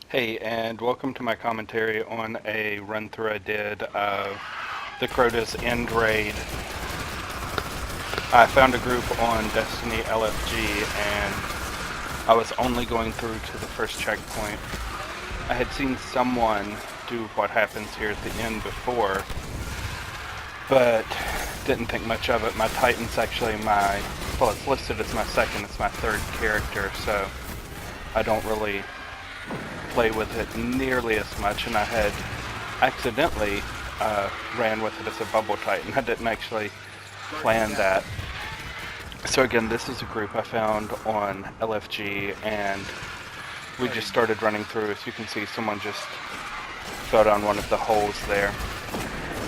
Hey, and welcome to my commentary on a run-through I did of the Crota's End Raid. I found a group on Destiny LFG, and I was only going through to the first checkpoint. I had seen someone do what happens here at the end before, but didn't think much of it. My Titan's actually well, it's listed as my second, it's my third character, so I don't really play with it nearly as much, and I had accidentally ran with it as a bubble titan. I didn't actually plan that. So again, this is a group I found on LFG, and we just started running through. As you can see, someone just fell down one of the holes there,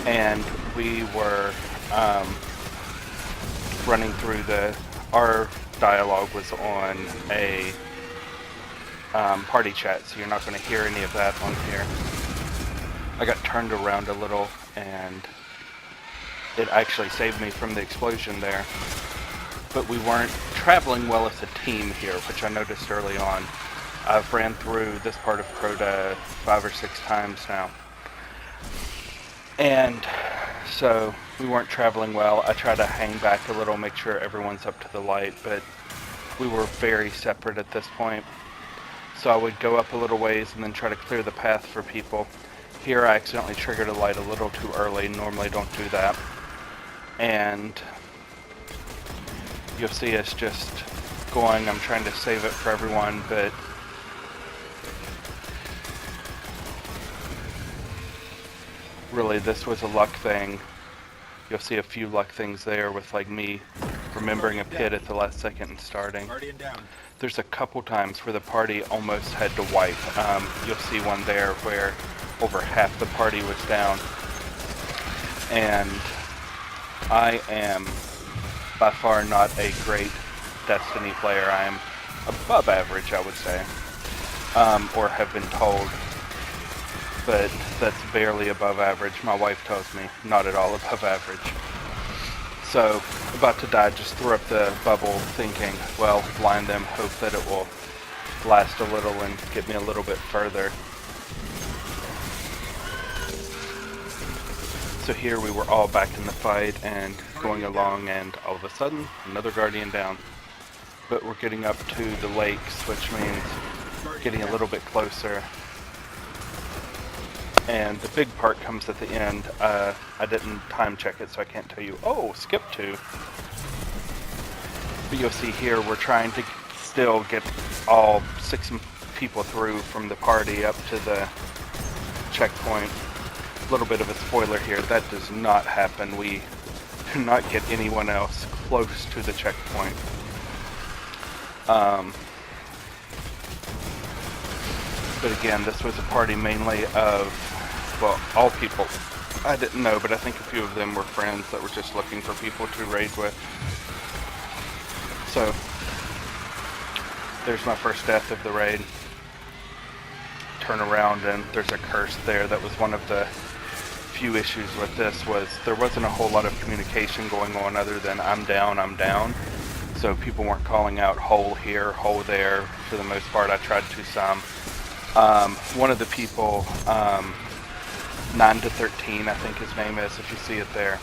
and we were running through our dialogue was on a party chat, so you're not going to hear any of that on here. I got turned around a little, and it actually saved me from the explosion there. But we weren't traveling well as a team here, which I noticed early on. I've ran through this part of Crota 5 or 6 times now. And so we weren't traveling well. I try to hang back a little, make sure everyone's up to the light, but we were very separate at this point. So I would go up a little ways and then try to clear the path for people. Here I accidentally triggered a light a little too early. Normally don't do that. And you'll see us just going. I'm trying to save it for everyone, but really this was a luck thing. You'll see a few luck things there with like me remembering a pit at the last second and starting. There's a couple times where the party almost had to wipe. You'll see one there where over half the party was down. And I am by far not a great Destiny player. I am above average, I would say, or have been told, but that's barely above average. My wife tells me not at all above average. So, about to die, just threw up the bubble thinking, well, blind them, hope that it will last a little and get me a little bit further. So here we were all back in the fight and going along, and all of a sudden, another Guardian down. But we're getting up to the lakes, which means getting a little bit closer. And the big part comes at the end. I didn't time check it, so I can't tell you, oh, skip 2. But you'll see here, we're trying to still get all 6 people through from the party up to the checkpoint. A little bit of a spoiler here, that does not happen. We do not get anyone else close to the checkpoint. But again, this was a party mainly of, well, all people. I didn't know, but I think a few of them were friends that were just looking for people to raid with. So, there's my first death of the raid. Turn around and there's a curse there. That was one of the few issues with this, was there wasn't a whole lot of communication going on other than I'm down, I'm down. So people weren't calling out hole here, hole there. For the most part, I tried to some. One of the people, 9 to 13, I think his name is, if you see it there,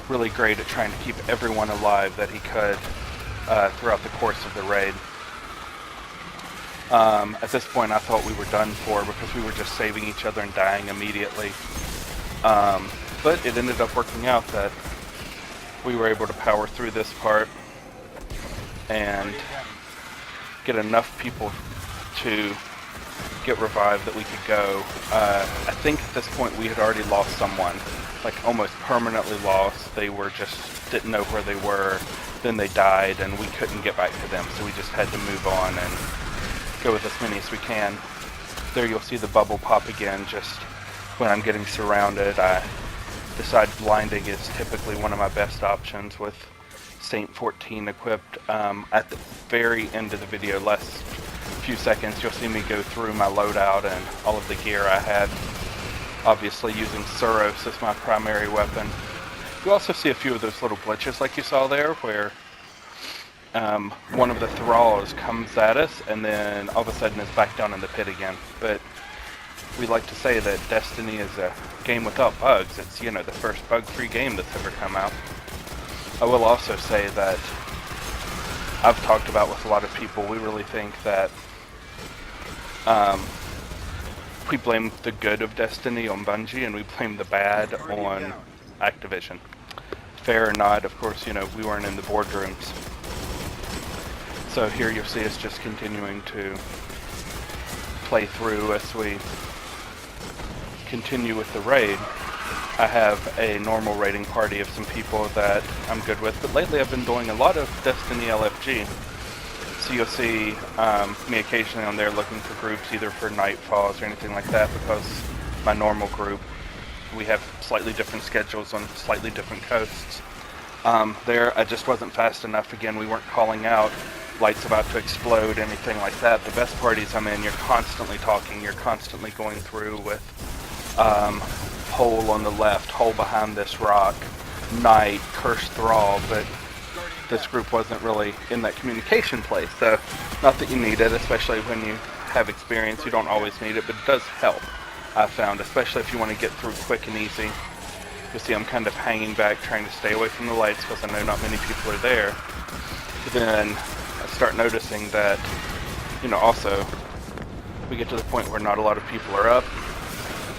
really great at trying to keep everyone alive that he could throughout the course of the raid. At this point, I thought we were done for because we were just saving each other and dying immediately. But it ended up working out that we were able to power through this part and get enough people to get revived that we could go. I think at this point we had already lost someone, like almost permanently lost. They were just didn't know where they were. Then they died and we couldn't get back to them, so we just had to move on and go with as many as we can. There you'll see the bubble pop again. Just when I'm getting surrounded, I decide blinding is typically one of my best options with Saint 14 equipped. At the very end of the video, last few seconds, you'll see me go through my loadout and all of the gear I had, obviously using Suros as my primary weapon. You also see a few of those little glitches like you saw there, where one of the Thralls comes at us and then all of a sudden is back down in the pit again. But we like to say that Destiny is a game without bugs. It's, you know, the first bug-free game that's ever come out. I will also say that I've talked about with a lot of people, we really think that we blame the good of Destiny on Bungie and we blame the bad on Activision. Fair or not, of course, you know, we weren't in the boardrooms. So here you'll see us just continuing to play through as we continue with the raid. I have a normal raiding party of some people that I'm good with, but lately I've been doing a lot of Destiny LFG. So you'll see me occasionally on there looking for groups, either for nightfalls or anything like that, because my normal group, we have slightly different schedules on slightly different coasts. There, I just wasn't fast enough. Again, we weren't calling out lights about to explode, anything like that. The best parties I'm in, you're constantly talking, you're constantly going through with hole on the left, hole behind this rock, night, cursed Thrall, but this group wasn't really in that communication place. So, not that you need it, especially when you have experience, you don't always need it, but it does help, I found, especially if you want to get through quick and easy. You see I'm kind of hanging back, trying to stay away from the lights because I know not many people are there. But then I start noticing that, you know, also, we get to the point where not a lot of people are up.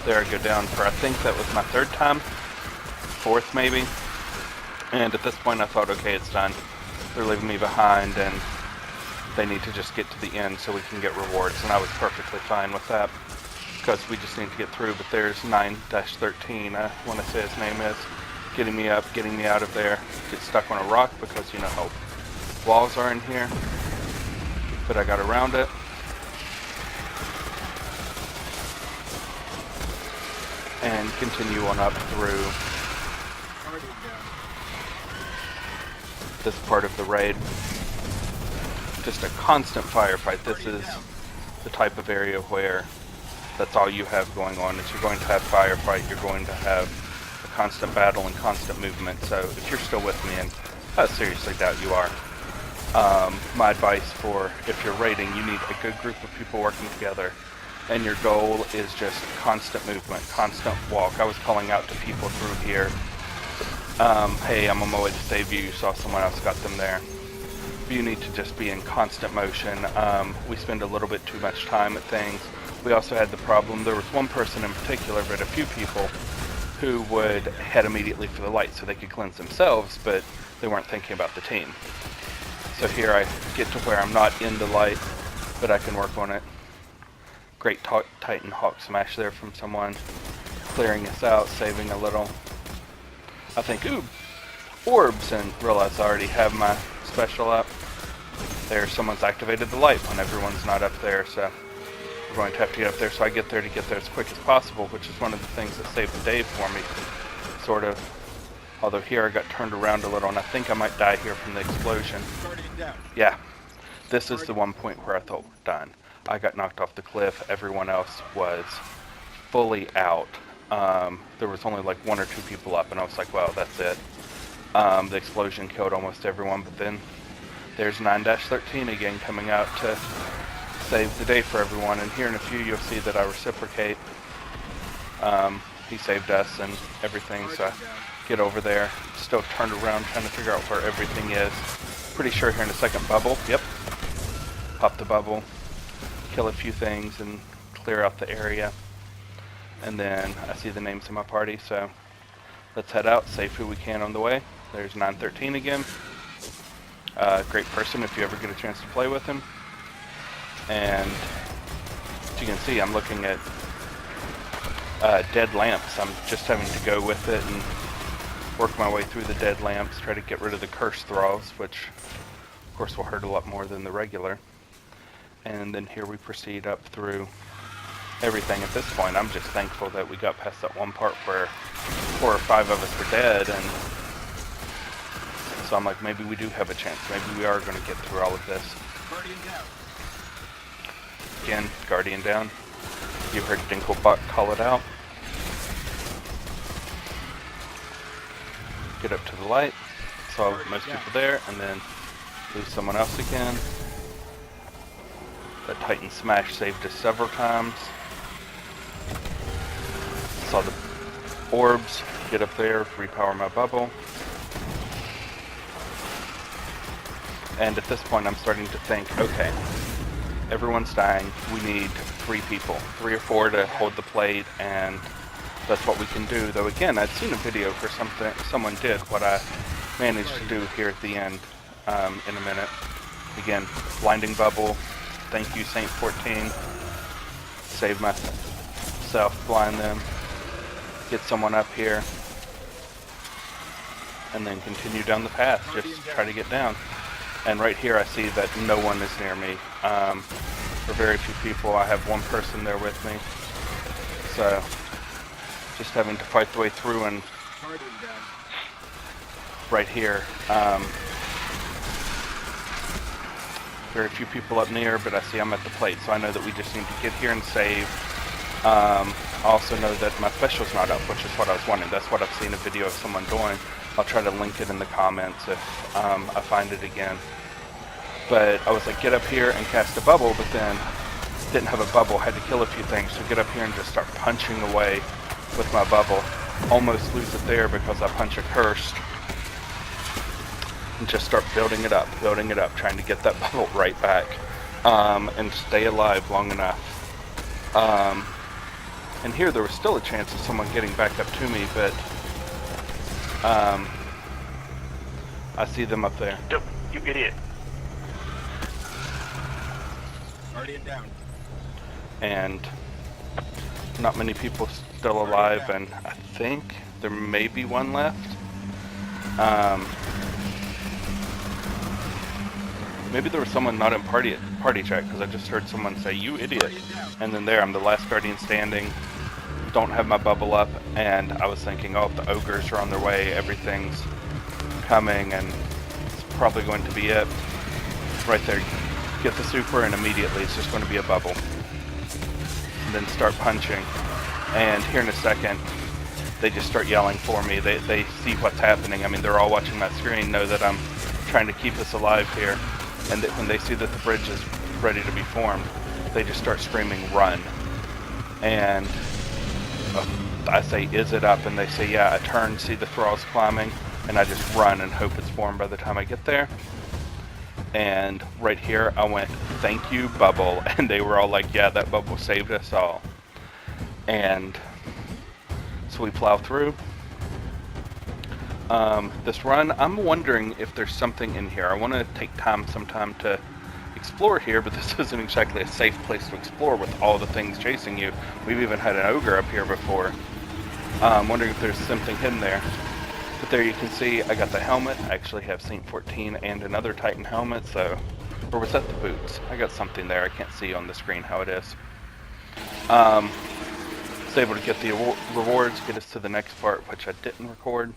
There I go down for, I think that was my third time, fourth maybe. And at this point I thought, okay, it's done. They're leaving me behind and they need to just get to the end so we can get rewards. And I was perfectly fine with that because we just need to get through. But there's 9-13, I want to say his name is, getting me up, getting me out of there. Get stuck on a rock because you know how walls are in here. But I got around it. And continue on up through this part of the raid. Just a constant firefight. This is the type of area where that's all you have going on. Is you're going to have firefight, you're going to have a constant battle and constant movement. So if you're still with me, and I seriously doubt you are, my advice for if you're raiding, you need a good group of people working together. And your goal is just constant movement, constant walk. I was calling out to people through here, hey, I'm on my way to save you, you saw someone else got them there. You need to just be in constant motion. We spend a little bit too much time at things. We also had the problem, there was one person in particular, but a few people who would head immediately for the light so they could cleanse themselves, but they weren't thinking about the team. So here I get to where I'm not in the light, but I can work on it. Great Titan Hawk smash there from someone, clearing us out, saving a little. I think, ooh, orbs, and realize I already have my special up. There, someone's activated the light when everyone's not up there, so we're going to have to get up there. So I get there to get there as quick as possible, which is one of the things that saved the day for me, sort of. Although here I got turned around a little, and I think I might die here from the explosion. Yeah, this is the one point where I thought we're done. I got knocked off the cliff, everyone else was fully out. There was only like 1 or 2 people up, and I was like, wow, that's it. The explosion killed almost everyone, but then there's 9-13 again coming out to save the day for everyone, and here in a few you'll see that I reciprocate. He saved us and everything, so I get over there, still turned around trying to figure out where everything is. Pretty sure here in a second, bubble, yep. Pop the bubble. Kill a few things and clear out the area, and then I see the names of my party, so let's head out, save who we can on the way. There's 9-13 again. Great person if you ever get a chance to play with him. And as you can see, I'm looking at dead lamps. I'm just having to go with it and work my way through the dead lamps, try to get rid of the cursed thralls, which of course will hurt a lot more than the regular. And then here we proceed up through everything. At this point, I'm just thankful that we got past that one part where 4 or 5 of us were dead, and so I'm like, maybe we do have a chance. Maybe we are going to get through all of this. Guardian down. Again, Guardian down. You heard Dinklebot call it out. Get up to the light. Saw most people there, and then lose someone else again. That Titan Smash saved us several times. saw the orbs, get up there, repower my bubble. And at this point I'm starting to think, okay, everyone's dying, we need 3 people, 3 or 4 to hold the plate, and that's what we can do. Though again, I'd seen a video for something someone did what I managed to do here at the end in a minute. Again, blinding bubble, thank you Saint 14, save myself, blind them, get someone up here, and then continue down the path, just try to get down. And right here I see that no one is near me. For very few people, I have 1 person there with me. So, just having to fight the way through, and right here, very few people up near, but I see I'm at the plate, so I know that we just need to get here and save. I also know that my special's not up, which is what I was wanting. That's what I've seen a video of someone doing. I'll try to link it in the comments if I find it again. But I was like, get up here and cast a bubble, but then didn't have a bubble, had to kill a few things, so get up here and just start punching away with my bubble. Almost lose it there because I punch a cursed. And just start building it up, trying to get that bubble right back, and stay alive long enough. And here there was still a chance of someone getting back up to me, but I see them up there. You idiot. Guardian down. And not many people still alive, and I think there may be 1 left. Maybe there was someone not in party chat, because I just heard someone say, you idiot. And then there, I'm the last Guardian standing, don't have my bubble up, and I was thinking, oh, if the ogres are on their way, everything's coming, and it's probably going to be it. Right there, get the super, and immediately it's just going to be a bubble. And then start punching. And here in a second, they just start yelling for me. They see what's happening. I mean, they're all watching my screen, know that I'm trying to keep us alive here. And that when they see that the bridge is ready to be formed, they just start screaming, run. And I say, is it up? And they say, yeah. I turn, see the thralls climbing, and I just run and hope it's formed by the time I get there. And right here, I went, thank you, bubble. And they were all like, yeah, that bubble saved us all. And so we plow through. This run, I'm wondering if there's something in here. I want to take some time to explore here, but this isn't exactly a safe place to explore with all the things chasing you. We've even had an ogre up here before. I'm wondering if there's something hidden there. But there you can see I got the helmet. I actually have Saint 14 and another Titan helmet, so... Or was that the boots? I got something there. I can't see on the screen how it is. Was able to get the rewards, get us to the next part, which I didn't record.